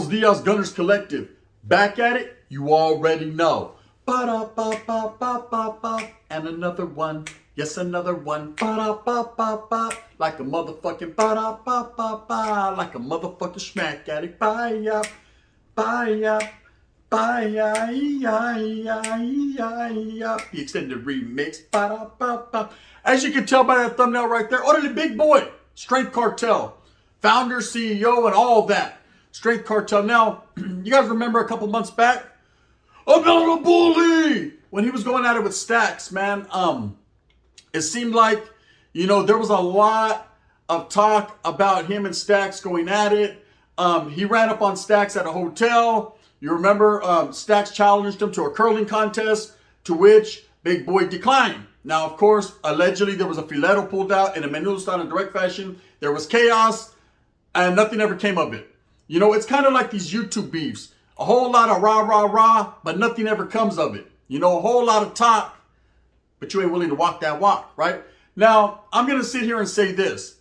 Diaz Gunners Collective. Back at it, you already know. Ba-da-ba-ba-ba-ba-ba. And another one. Yes, another one. Ba-da-ba-ba-ba. Like a motherfucking ba-da-ba-ba-ba. Like a motherfucking smack addict. Bye-ya. Bye-ya. Bye-ya. The extended remix. Ba-da-ba-ba. As you can tell by that thumbnail right there, order the big boy. Strength Cartel. Founder, CEO, and all that. Strength Cartel. Now, you guys remember a couple months back? I'm not a bully! When he was going at it with Stacks, man, it seemed like, there was a lot of talk about him and Stacks going at it. He ran up on Stacks at a hotel. You remember, Stacks challenged him to a curling contest, to which Big Boy declined. Now, of course, allegedly there was a filetto pulled out in a menudo style in direct fashion. There was chaos, and nothing ever came of it. It's kind of like these YouTube beefs. A whole lot of rah, rah, rah, but nothing ever comes of it. A whole lot of talk, but you ain't willing to walk that walk, right? Now, I'm going to sit here and say this.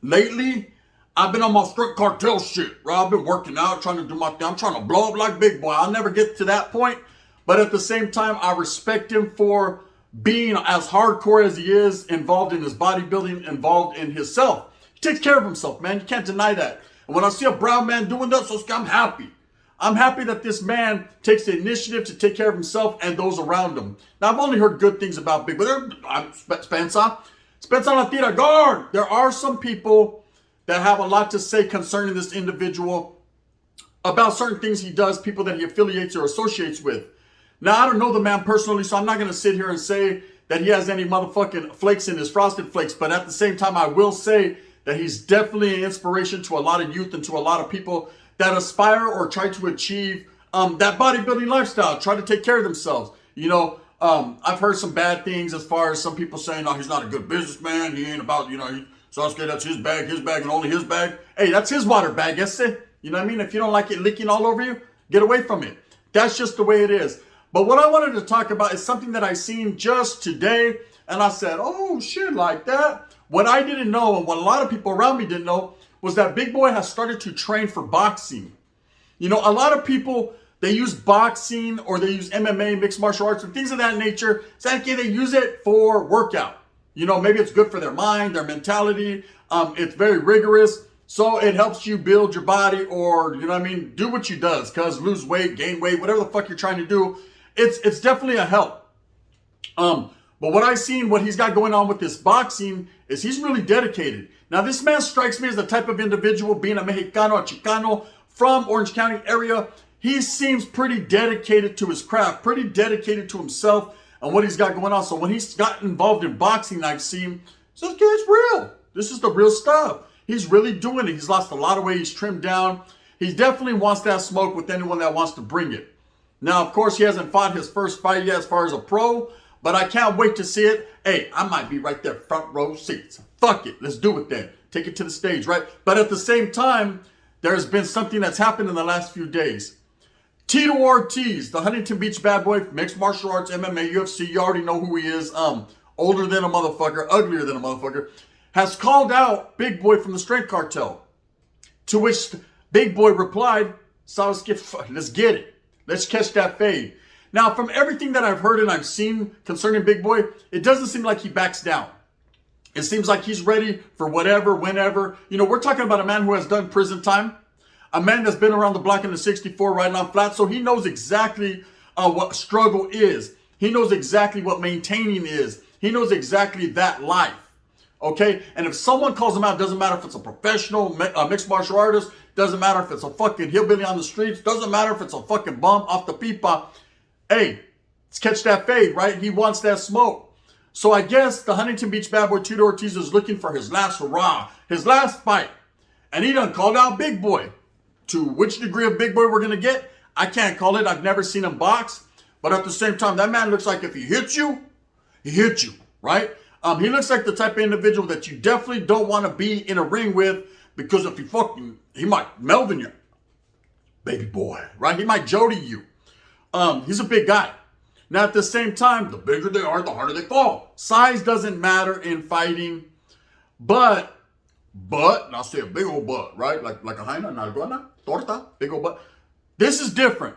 Lately, I've been on my Strength Cartel shit, right? I've been working out, trying to do my thing. I'm trying to blow up like Big Boy. I'll never get to that point. But at the same time, I respect him for being as hardcore as he is, involved in his bodybuilding, involved in his self. He takes care of himself, man. You can't deny that. And when I see a brown man doing that, so I'm happy. I'm happy that this man takes the initiative to take care of himself and those around him. Now, I've only heard good things about Big Boy. Spencer La Tira, guard. There are some people that have a lot to say concerning this individual about certain things he does, people that he affiliates or associates with. Now, I don't know the man personally, so I'm not going to sit here and say that he has any motherfucking flakes in his Frosted Flakes. But at the same time, I will say that he's definitely an inspiration to a lot of youth and to a lot of people that aspire or try to achieve that bodybuilding lifestyle, try to take care of themselves. I've heard some bad things as far as some people saying, oh, he's not a good businessman. He ain't about, Sasuke, that's his bag, and only his bag. Hey, that's his water bag, yes, sir. You know what I mean? If you don't like it leaking all over you, get away from it. That's just the way it is. But what I wanted to talk about is something that I seen just today, and I said, oh, shit, like that. What I didn't know, and what a lot of people around me didn't know, was that Big Boy has started to train for boxing. A lot of people, they use boxing or they use MMA, mixed martial arts, and things of that nature. They use it for workout. Maybe it's good for their mind, their mentality. It's very rigorous. So it helps you build your body or, do what you does. Because lose weight, gain weight, whatever the fuck you're trying to do, it's definitely a help. But what I've seen, what he's got going on with this boxing is he's really dedicated. Now, this man strikes me as the type of individual, being a Mexicano, a Chicano from Orange County area. He seems pretty dedicated to his craft, pretty dedicated to himself and what he's got going on. So when he's got involved in boxing, I've seen, so okay, it's real. This is the real stuff. He's really doing it. He's lost a lot of weight. He's trimmed down. He definitely wants that smoke with anyone that wants to bring it. Now, of course, he hasn't fought his first fight yet as far as a pro, but I can't wait to see it. Hey, I might be right there, front row seats. Fuck it. Let's do it then. Take it to the stage, right? But at the same time, there's been something that's happened in the last few days. Tito Ortiz, the Huntington Beach bad boy, mixed martial arts, MMA, UFC, you already know who he is. Older than a motherfucker, uglier than a motherfucker, has called out Big Boy from the Strength Cartel. To which Big Boy replied, Sasuke, let's get it. Let's catch that fade. Now, from everything that I've heard and I've seen concerning Big Boy, it doesn't seem like he backs down. It seems like he's ready for whatever, whenever. We're talking about a man who has done prison time. A man that's been around the block in the 64 riding on flat. So he knows exactly what struggle is. He knows exactly what maintaining is. He knows exactly that life. Okay? And if someone calls him out, doesn't matter if it's a professional mixed martial artist, doesn't matter if it's a fucking hillbilly on the streets, doesn't matter if it's a fucking bum off the pipa. Hey, let's catch that fade, right? He wants that smoke. So I guess the Huntington Beach bad boy Tito Ortiz is looking for his last hurrah, his last fight. And he done called out Big Boy. To which degree of Big Boy we're going to get, I can't call it. I've never seen him box. But at the same time, that man looks like if he hits you, he hits you, right? He looks like the type of individual that you definitely don't want to be in a ring with, because if he might Melvin you, baby boy, right? He might Jody you. He's a big guy. Now, at the same time, the bigger they are, the harder they fall. Size doesn't matter in fighting, but butt, and I'll say a big old butt, right? Like a hyena, nalgona, torta, big old butt. This is different.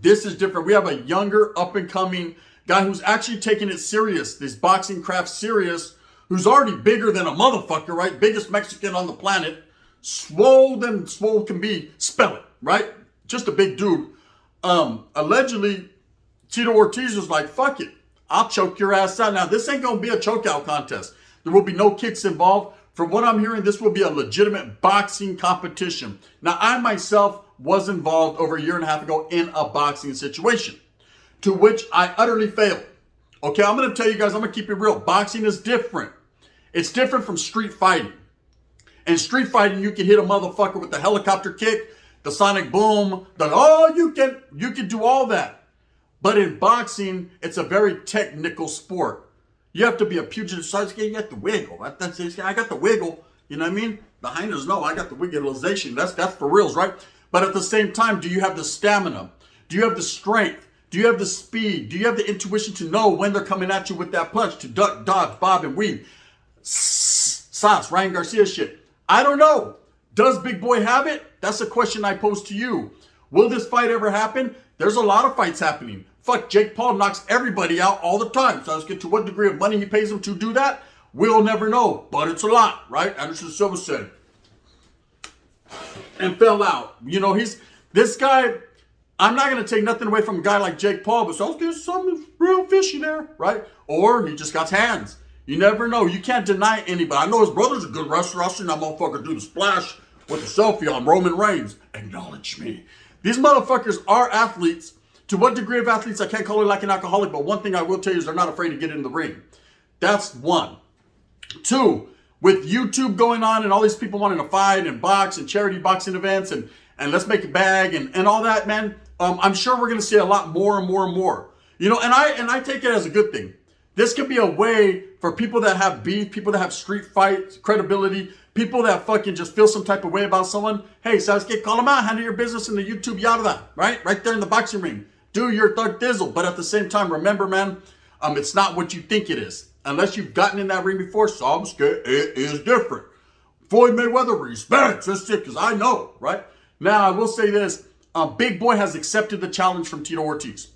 This is different. We have a younger, up-and-coming guy who's actually taking it serious, this boxing craft serious, who's already bigger than a motherfucker, right? Biggest Mexican on the planet. Swole than swole can be. Spell it, right? Just a big dude. Allegedly, Tito Ortiz was like, fuck it. I'll choke your ass out. Now, this ain't going to be a chokeout contest. There will be no kicks involved. From what I'm hearing, this will be a legitimate boxing competition. Now, I myself was involved over a year and a half ago in a boxing situation, to which I utterly failed. Okay, I'm going to tell you guys, I'm going to keep it real. Boxing is different. It's different from street fighting. In street fighting, you can hit a motherfucker with the helicopter kick, the sonic boom, you can do all that. But in boxing, it's a very technical sport. You have to be a pugilist. So you got the wiggle. I got the wiggle. You know what I mean? The hyenas know I got the wigglization. That's for reals, right? But at the same time, do you have the stamina? Do you have the strength? Do you have the speed? Do you have the intuition to know when they're coming at you with that punch, to duck, dodge, bob, and weave? Sauce, Ryan Garcia shit. I don't know. Does Big Boy have it? That's a question I pose to you. Will this fight ever happen? There's a lot of fights happening. Fuck, Jake Paul knocks everybody out all the time. So let's get to what degree of money he pays them to do that. We'll never know, but it's a lot, right? Anderson Silva said. And fell out. You know, this guy, I'm not going to take nothing away from a guy like Jake Paul, but so there's something real fishy there, right? Or he just got hands. You never know. You can't deny anybody. I know his brother's a good wrestler. I've seen that motherfucker do the splash with a selfie on Roman Reigns. Acknowledge me. These motherfuckers are athletes. To what degree of athletes, I can't call it like an alcoholic, but one thing I will tell you is they're not afraid to get in the ring. That's one. Two, with YouTube going on and all these people wanting to fight and box and charity boxing events and let's make a bag and all that, man, I'm sure we're going to see a lot more and more and more. You know, and I take it as a good thing. This could be a way for people that have beef, people that have street fight credibility, people that fucking just feel some type of way about someone. Hey, Sasuke, call them out, handle your business in the YouTube yada, right? Right there in the boxing ring. Do your thug thizzle. But at the same time, remember, man, it's not what you think it is. Unless you've gotten in that ring before, Sasuke, it is different. Floyd Mayweather, respect. That's it, because I know, right? Now, I will say this. Big Boy has accepted the challenge from Tito Ortiz.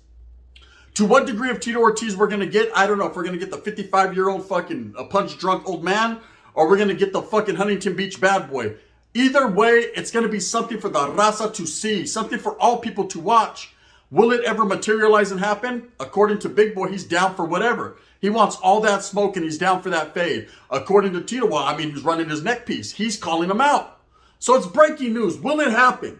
To what degree of Tito Ortiz we're going to get, I don't know. If we're going to get the 55-year-old fucking punch-drunk old man, or we're going to get the fucking Huntington Beach bad boy. Either way, it's going to be something for the raza to see, something for all people to watch. Will it ever materialize and happen? According to Big Boy, he's down for whatever. He wants all that smoke and he's down for that fade. According to Tito, well, I mean, he's running his neck piece. He's calling him out. So it's breaking news. Will it happen?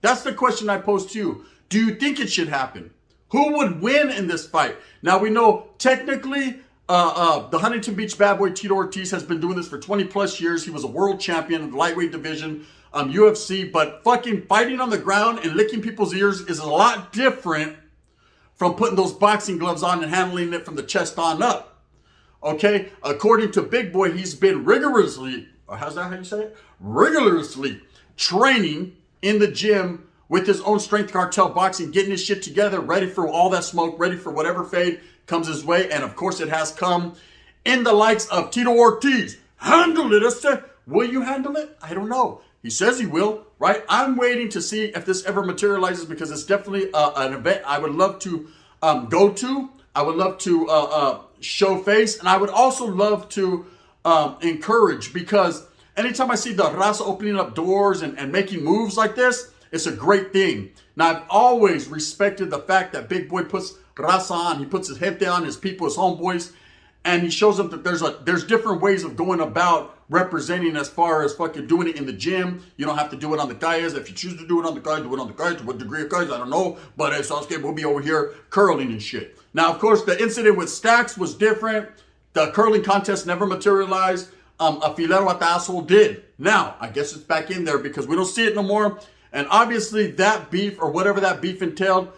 That's the question I pose to you. Do you think it should happen? Who would win in this fight? Now, we know technically the Huntington Beach bad boy Tito Ortiz has been doing this for 20 plus years. He was a world champion in the lightweight division, UFC, but fucking fighting on the ground and licking people's ears is a lot different from putting those boxing gloves on and handling it from the chest on up. Okay? According to Big Boy, he's been rigorously training in the gym with his own Strength Cartel boxing, getting his shit together, ready for all that smoke, ready for whatever fade comes his way. And of course, it has come in the likes of Tito Ortiz. Handle it, I said. Will you handle it? I don't know. He says he will, right? I'm waiting to see if this ever materializes because it's definitely an event I would love to go to. I would love to show face. And I would also love to encourage, because anytime I see the raza opening up doors and making moves like this, it's a great thing. Now, I've always respected the fact that Big Boy puts raza on. He puts his gente on, his people, his homeboys, and he shows them that there's different ways of going about representing as far as fucking doing it in the gym. You don't have to do it on the calles. If you choose to do it on the calles, do it on the calles. To what degree of calles, I don't know. But Sasuke will be over here curling and shit. Now, of course, the incident with Stacks was different. The curling contest never materialized. A filero atazo did. Now, I guess it's back in there because we don't see it no more. And obviously that beef or whatever that beef entailed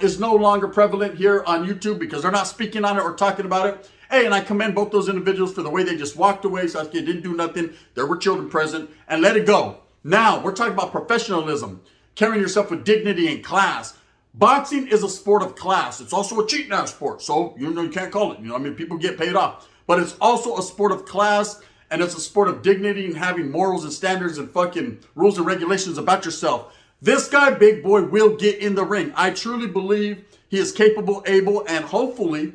is no longer prevalent here on YouTube because they're not speaking on it or talking about it. Hey, and I commend both those individuals for the way they just walked away. Sasuke didn't do nothing. There were children present and let it go. Now, we're talking about professionalism, carrying yourself with dignity and class. Boxing is a sport of class. It's also a cheating-ass sport. So, you can't call it. I mean, people get paid off. But it's also a sport of class. and it's a sport of dignity and having morals and standards and fucking rules and regulations about yourself. This guy, Big Boy, will get in the ring. I truly believe he is capable, able, and hopefully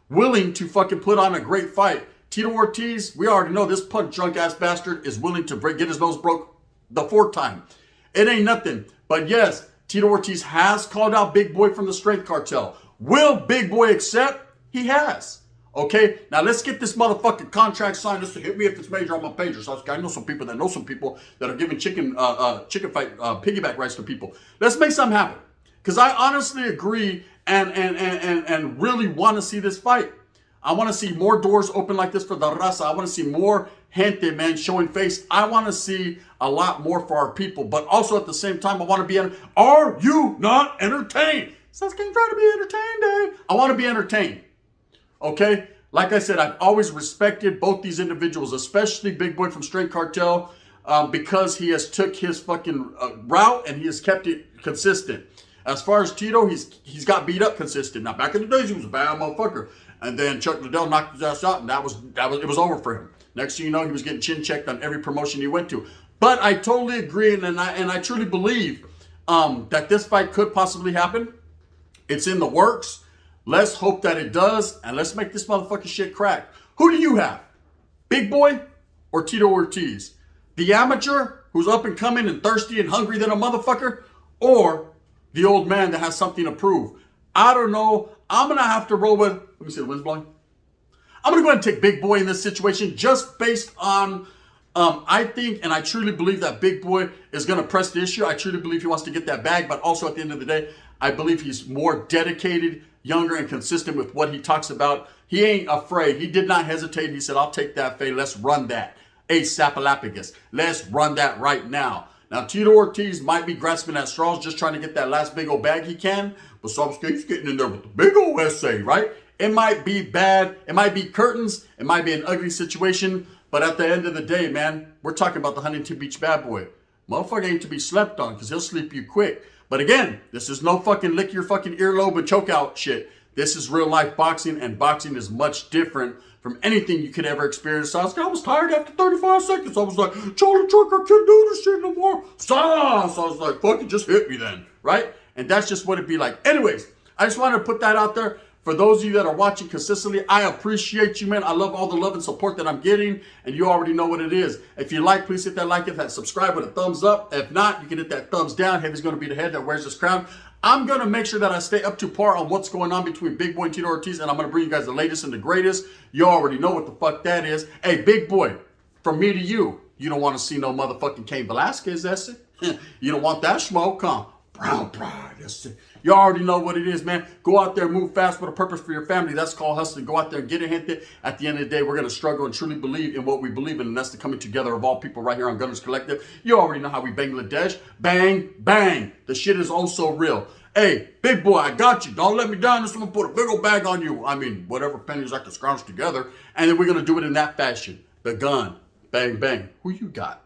willing to fucking put on a great fight. Tito Ortiz, we already know this punk drunk ass bastard is willing to get his nose broke the 4th time. It ain't nothing. But yes, Tito Ortiz has called out Big Boy from the Strength Cartel. Will Big Boy accept? He has. Okay, now let's get this motherfucking contract signed. Just to hit me if it's major on my pager. So I know some people that are giving chicken fight piggyback rights to people. Let's make something happen. Because I honestly agree and really want to see this fight. I want to see more doors open like this for the raza. I want to see more gente, man, showing face. I want to see a lot more for our people. But also at the same time, I want to be, are you not entertained? Sasuke trying to be entertained, Dave. I want to be entertained. Okay? Like I said, I've always respected both these individuals, especially Big Boy from Straight Cartel, because he has took his fucking route and he has kept it consistent. As far as Tito, he's got beat up consistent. Now, back in the days, he was a bad motherfucker. And then Chuck Liddell knocked his ass out, and it was over for him. Next thing you know, he was getting chin checked on every promotion he went to. But I totally agree, and I truly believe that this fight could possibly happen. It's in the works. Let's hope that it does, and let's make this motherfucking shit crack. Who do you have? Big Boy or Tito Ortiz? The amateur who's up and coming and thirsty and hungry than a motherfucker? Or the old man that has something to prove? I don't know. I'm going to have to roll with, let me see, the wind's blowing. I'm going to go ahead and take Big Boy in this situation just based on, I think, and I truly believe that Big Boy is going to press the issue. I truly believe he wants to get that bag, but also at the end of the day, I believe he's more dedicated, younger, and consistent with what he talks about. He ain't afraid. He did not hesitate. He said, I'll take that, Faye. Let's run that. Sapalapagus. Let's run that right now. Now, Tito Ortiz might be grasping at straws, just trying to get that last big old bag he can. But he's getting in there with the big old essay, right? It might be bad. It might be curtains. It might be an ugly situation. But at the end of the day, man, we're talking about the Huntington Beach bad boy. Motherfucker ain't to be slept on because he'll sleep you quick. But again, this is no fucking lick your fucking earlobe and choke out shit. This is real life boxing, and boxing is much different from anything you could ever experience. So I was tired after 35 seconds. I was like, Charlie Truck, I can't do this shit no more. So I was like, fuck it, just hit me then, right? And that's just what it'd be like. Anyways, I just wanted to put that out there. For those of you that are watching consistently, I appreciate you, man. I love all the love and support that I'm getting, and you already know what it is. If you like, please hit that like, hit that subscribe with a thumbs up. If not, you can hit that thumbs down. Heavy's going to be the head that wears this crown. I'm going to make sure that I stay up to par on what's going on between Big Boy and Tito Ortiz, and I'm going to bring you guys the latest and the greatest. You already know what the fuck that is. Hey, Big Boy, from me to you, you don't want to see no motherfucking Cain Velasquez, that's it. You don't want that smoke, huh? Brown pride, that's it. You already know what it is, man. Go out there, move fast with a purpose for your family. That's called hustling. Go out there and get it, gente. At the end of the day, we're going to struggle and truly believe in what we believe in, and that's the coming together of all people right here on Gunners Collective. You already know how we Bangladesh. Bang, bang. The shit is also real. Hey, Big Boy, I got you. Don't let me down. This is going to put a big old bag on you. I mean, whatever pennies I can scrounge together. And then we're going to do it in that fashion. The gun. Bang, bang. Who you got?